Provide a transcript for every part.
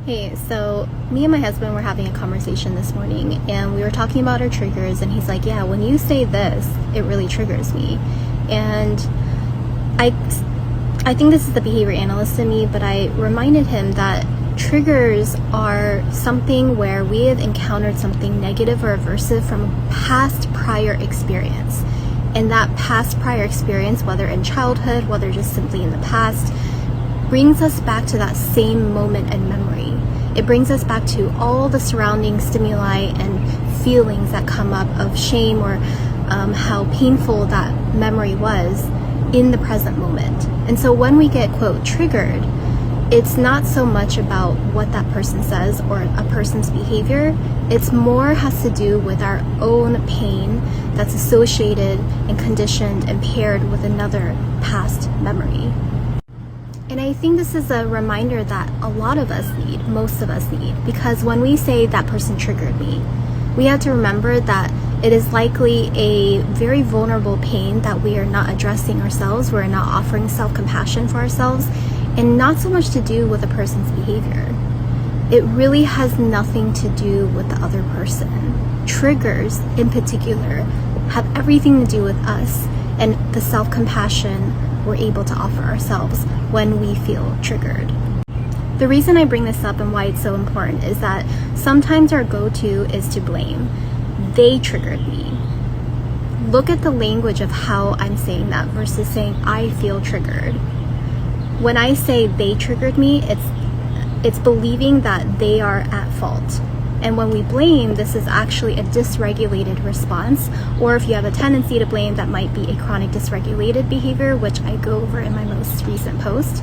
Hey, so me and my husband were having a conversation this morning and we were talking about our triggers, and he's like, yeah, when you say this, it really triggers me. And I think this is the behavior analyst in me, but I reminded him that triggers are something where we have encountered something negative or aversive from a past prior experience. And that past prior experience, whether in childhood, whether just simply in the past, brings us back to that same moment and memory. It brings us back to all the surrounding stimuli and feelings that come up of shame or how painful that memory was in the present moment. And so when we get, quote, triggered, it's not so much about what that person says or a person's behavior. It's more has to do with our own pain that's associated and conditioned and paired with another past memory. And I think this is a reminder that a lot of us need, most of us need, because when we say that person triggered me, we have to remember that it is likely a very vulnerable pain that we are not addressing ourselves, we're not offering self-compassion for ourselves, and not so much to do with a person's behavior. It really has nothing to do with the other person. Triggers, in particular, have everything to do with us and the self-compassion we're able to offer ourselves when we feel triggered. The reason I bring this up and why it's so important is that sometimes our go-to is to blame. They triggered me. Look at the language of how I'm saying that versus saying I feel triggered. When I say they triggered me, it's believing that they are at fault. And when we blame, this is actually a dysregulated response, or if you have a tendency to blame, that might be a chronic dysregulated behavior, which I go over in my most recent post.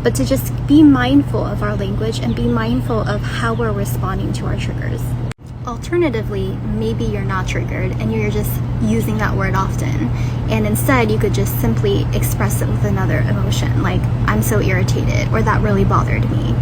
But to just be mindful of our language and be mindful of how we're responding to our triggers. Alternatively, maybe you're not triggered and you're just using that word often, and instead you could just simply express it with another emotion, like I'm so irritated or that really bothered me.